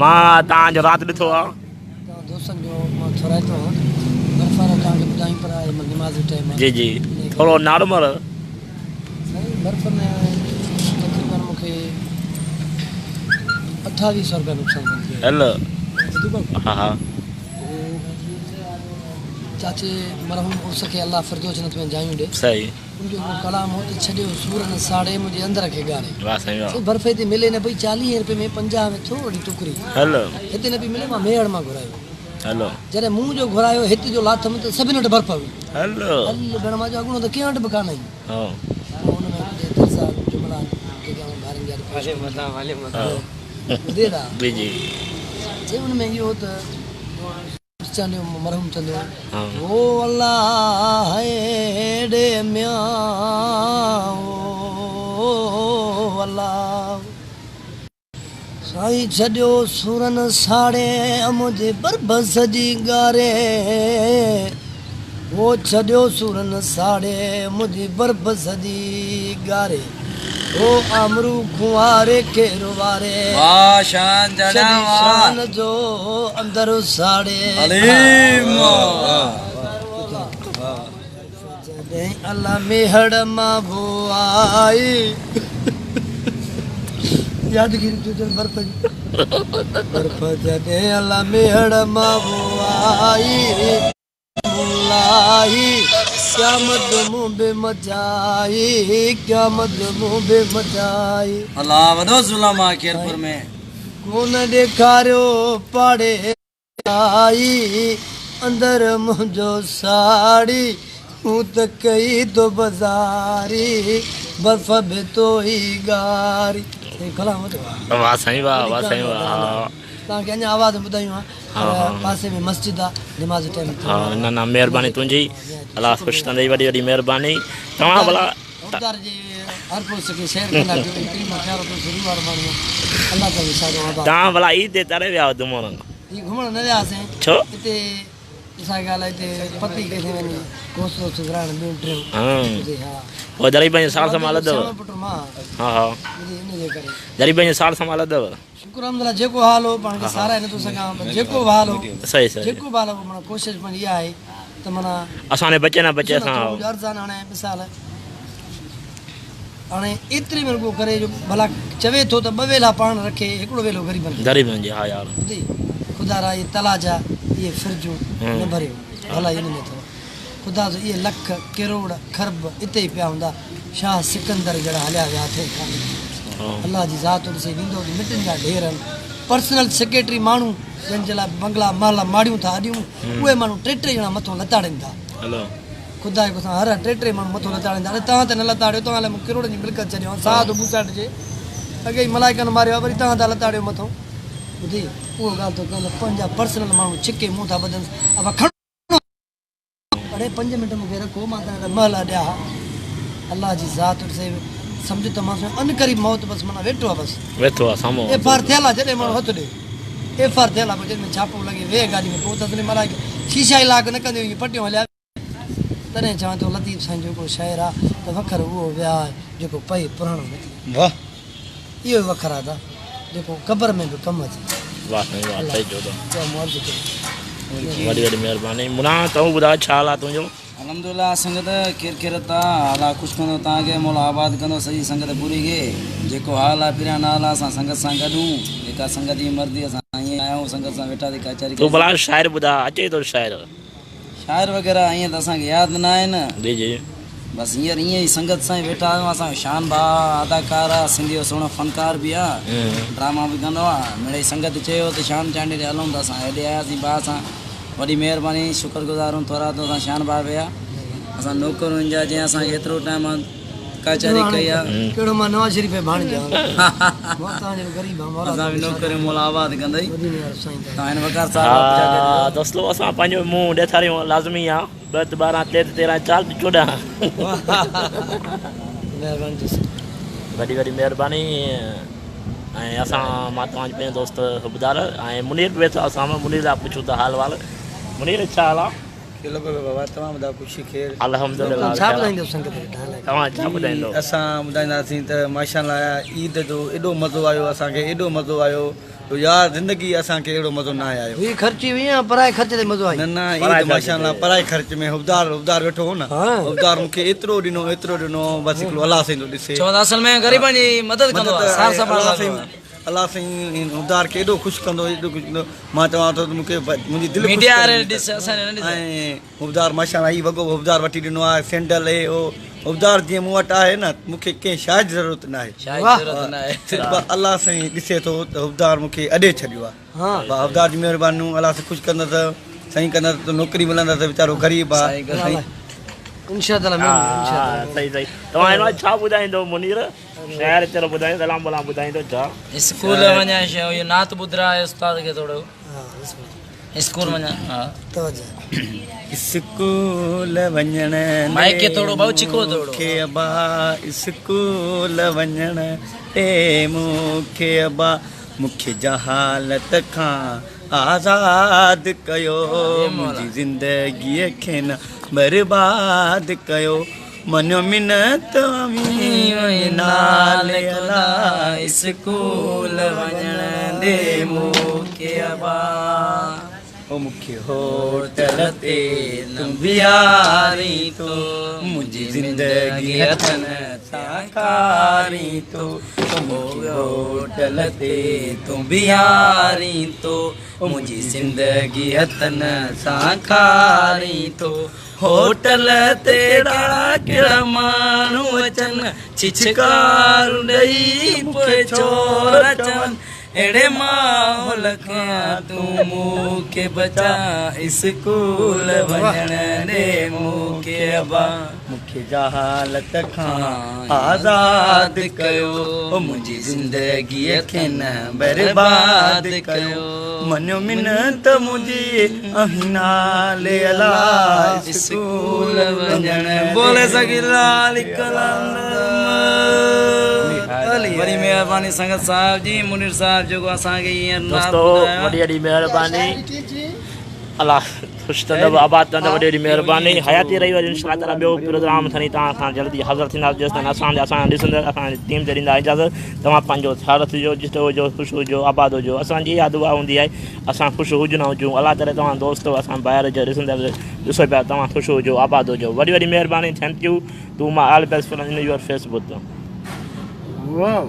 मां तव्हांजो राति ॾिठो आहे दोस्तनि जो मां थोराए थो बर्फ़ वारो तव्हांखे ॿुधाई पर आहे नमाज़ जो टाइम आहे जी जी थोरो नॉर्मल साईं बर्फ़ में तक़रीबन मूंखे 2800 रुपया नुक़सानु थियो हेलो हा हा चाचे मरहूम उर्स खे अल्लाह फिरदौस जन्नत में जायूं ॾे सही उनजो कलाम हो त छॾियो सूरन साड़े मुंहिंजे अंदर खे ॻारे वाह साईं वाह बर्फ़ हिते मिले न पई 40 रुपए में 50 में थोरी टुकड़ी हेलो हिते न पई मिले मां मेहड़ मां घुरायो हेलो जॾहिं मूं जो घुरायो हिते जो लाथ में त सभिनि वटि बर्फ़ हुई हेलो हल भेण मां जो अॻिणो त कंहिं वटि बि कान आई हा हुन में दरसा जुमला जेके ॿारनि जा ॿुधे था जी जी जे हुन में इहो त चवंदो मरहूम चवंदो हाँ ओ अल्लाह हेॾे म्या ओ अल्लाह साईं छॾियो सूरन साड़े मुंहिंजे बरबस जी ॻारे ओ छॾियो सूरन साड़े मुंहिंजी बरबस जी ॻारे ओ अमरू खुआरे के रुवारे वाह शान शान जो अंदर साड़े अल्लाह मेहड़ मां वो आई यादगिरी जो बर्फ जॾहिं अल्लाह मेहड़ मां वो आई मुलाही क़यामत मुंह बे मचाई क़यामत मुंह बे मचाई अल्लाह वॾो ज़ुल्म आहे केरपुर में कोन ॾेखारियो पाड़े आई अंदर मुंहिंजो साड़ी हूं त कई तो बाज़ारी बर्फ़ बि तो ई गारी वाह साईं वाह वाह साईं वाह तव्हांखे अञा आवाज़ ॿुधायूं आहे पासे में मस्जिद आहे नमाज़ टाइम हा न न महिरबानी तुंहिंजी अलाह ख़ुशि कंदई वॾी वॾी महिरबानी तव्हां भला तव्हां भला ईद ते तरे विया हुआ घुमण घुमण न वियासीं छो हिते असांखे ॻाल्हि हिते पती कई वञी गोश्त वोश्त घुराइण ॿियूं टियूं हा पोइ जरी पंहिंजे साल संभाल अथव हा हा इनजे करे जरी पंहिंजे साल संभाल अथव शुक्र अलहमदिल्ला जेको हाल हो पाण खे साराए नथो सघां जेको बि हाल हो सही सही जेको बि हाल हो माना कोशिशि पंहिंजी इहा आहे त माना असांजे बचे न बचे असां अर्ज़ु आहे हाणे मिसाल हाणे एतिरी महिल करे जो भला चवे थो त ॿ वेला पाण रखे हिकिड़ो वेलो ग़रीबनि ग़रीबनि जी हा यार ख़ुदा रा इहे तला जा इहे फिरजूं न भरियो भला इन में अथव ख़ुदा जो इहे लख किरोड़ खरब हिते ई पिया हूंदा शाह सिकंदर जहिड़ा हलिया विया थिए अल्लाह जी ज़ात ॾिसे वींदो मिटनि जा ढेर आहिनि पर्सनल सेक्रेटरी माण्हू जंहिंजे लाइ बंगला माला माड़ियूं था अॾियूं उहे माण्हू टे ॼणा मथां लताड़नि था ख़ुदा जे सां हर टे माण्हू मथां लताड़नि था हाणे तव्हां त न लताड़ियो तव्हां लाइ मूं किरोड़नि जी मिल्कत छॾियो साद बूसा ॾिजे अॻे ई मलाइकनि मारियो वरी तव्हां था लताड़ियो मथां ॿुधी उहो ॻाल्हि थो कनि पंहिंजा पर्सनल माण्हू छिके मुंहुं था ॿधनि अब खणो अड़े 5 मिंट मूंखे रखो मां तव्हांखे महल ॾियां अल्लाह जी ज़ात ॾिसे सम्झ त मां अनकरीब मौत बसि माना वेठो आहे बसि वेठो आहे साम्हूं एफ आर थियल आहे जॾहिं माण्हू हथु ॾे एफ आर थियल आहे पोइ जंहिंमें छापो लॻे वेह गाॾी में पोइ त मलाइक शीशा इलाक न कंदियूं इहे पटियूं हलिया तॾहिं चवां थो लतीफ़ साईं जेको शाइर आहे त वखर उहो विया जेको पए पुराणो न थिए वाह इहो ई वखर आहे जेको क़बर में बि कमु अचे वाह साईं वाह सही चओ था मौज कयो वॾी वॾी महिरबानी मुना तूं ॿुधाए छा हाल आहे तुंहिंजो अलहमदुलिल्लाह संगत केरु केरु था अलाह ख़ुशि कंदो तव्हांखे मौला आबाद कंदो सॼी संगत पूरी खे जेको हाल आहे पिरिया नाल आहे असां संगत सां गॾु जेका संगत जी मर्ज़ी असां ईअं आया आहियूं संगत सां वेठा थी कचहरी तूं भला शाइर ॿुधा अचे थो शाइर शाइर वग़ैरह ईअं त असांखे यादि न आहिनि जी जी बसि हींअर ईअं ई संगत सां ई वेठा आहियूं असांजो शान भाउ अदाकार आहे सिंधी जो सुहिणो फ़नकार बि आहे ड्रामा बि कंदो आहे मिड़ई संगत चयो त शान चांडे ॾे हलूं त असां हेॾे आयासीं भाउ सां वॾी महिरबानी शुक्रगुज़ार आहियूं थोरा तो असां शान भाउ विया असां नौकरुनि जा जीअं असांखे एतिरो टाइम कचहरी कई आहे कहिड़ो मां नवाज़ शरीफ़ भाणिजा ग़रीब असां बि नौकरी मोला आबाद कंदई तव्हां हिन वकार हा दोस्तो असां पंहिंजो मुंहुं ॾेखारियूं लाज़मी आहे 2 12 13 13 14 वॾी वॾी महिरबानी ऐं असां मां तव्हांजो पंहिंजो दोस्त हुबदार ऐं मुनीर बि वेठो असां मुनीर लाइ पुछूं था हाल वाल मुनीर छा हाल आहे अल्हम्दुलिल्लाह तव्हां छा ॿुधाईंदो असां ॿुधाईंदासीं त माशाअल्लाह ईद जो एॾो मज़ो आयो असांखे एॾो मज़ो आयो तो यार ज़िंदगी असांखे अहिड़ो मज़ो न आयो हुई ख़र्ची हुई या पराए ख़र्च ते मज़ो आई न न पराए ईद माशाल्लाह पराए ख़र्च में हुबदार वेठो हो न हाँ। हुबदार मूंखे एतिरो ॾिनो बसि हिकिड़ो अलाह साईं थो ॾिसे चवंदा असल में ग़रीबनि जी मदद कंदो आहे सार संभाल अलाह कंदो आहे। साईं अलाह साईं हुबदार खे एॾो ख़ुशि कंदो एॾो ख़ुशि कंदो मां चवां थो त मूंखे मुंहिंजी दिलि ख़ुशि मीडिया वारे करे ॾिस असांजे न ॾिस ऐं हुबदार माशाल्लाह ही वॻो हुबदार वठी ॾिनो आहे सैंडल हे हो हुबदार जीअं मूं वटि आहे न मूंखे कंहिं शइ जी ज़रूरत न आहे शायदि वाह। ज़रूरत न आहे सिर्फ़ु अलाह साईं ॾिसे थो त हुबदार मूंखे अॾे छॾियो आहे हाँ वाह हुबदार जी महिरबानी अलाह सां ख़ुशि कंदसि साईं कंदसि त नौकिरी मिलंदसि वीचारो ग़रीब आहे साईं कंदसि। साईं इंशाअल्लाह हा इंशाअल्लाह सही सही तव्हां हिन वक़्तु छा ॿुधाईंदो मुनीर शहर चलो ॿुधाईंदो सलाम भला ॿुधाईंदो छा स्कूल वञा शइ इहो नात ॿुधाए उस्ताद खे थोरो हाँ बिस्मिल्लाह स्कूल वञा हा तवज्जो स्कूल वञण माइक खे थोरो भाऊ छिको थोरो मूंखे अबा स्कूल वञण टे मूंखे अबा मूंखे जहालत खां आज़ाद कयो मुंहिंजी ज़िंदगीअ खे न बर्बाद कयो मनो मिनत नाले अलाह स्कूल वञण ॾे मूंखे अबा ओ मूंखे होटल ते तूं बीहारी तो मुंहिंजी ज़िंदगी हथनि सां खारी तो होटल ते तूं बीहारी तो मुंहिंजी ज़िंदगी हथनि सां खारी तो होटल ते कहिड़ा माण्हू अचनि छिछकार ॾेई पोइ चोर अचनि अहिड़े माहौल खां तूं मूंखे बचा स्कूल वञण ॾे मूंखे अबा मूंखे जहालत खां आज़ाद कयो मुंहिंजी ज़िंदगीअ खे न बर्बाद कयो मनो मिनत मुंहिंजी नाले अलाह स्कूल वञण बोले सगी लाल वरी महिरबानी संगत साहब जी मुनीर साहब जेको असांखे हींअर दोस्तो वॾी वॾी महिरबानी अलाह ख़ुशि कंदव आबाद कंदव वॾी वॾी महिरबानी हयाती रही वरी इंशाअल्लाह ताला ॿियो प्रोग्राम खणी तव्हां सां जल्दी हाज़िर थींदासीं जेसिताईं असां ॾिसंदड़ असांजी टीम ते ॾींदा इजाज़त तव्हां पंहिंजो ख़्यालु रखिजो जिते हुजो ख़ुशि हुजो आबाद हुजो असांजी इहा दुआ हूंदी आहे असां ख़ुशि हुजूं न हुजूं अलाह ताला तव्हां दोस्त असां ॿाहिरि जो ॾिसंदड़ ॾिसो पिया तव्हां ख़ुशि हुजो आबाद हुजो वॾी वॾी महिरबानी thank you to my all best friends in your Facebook वाह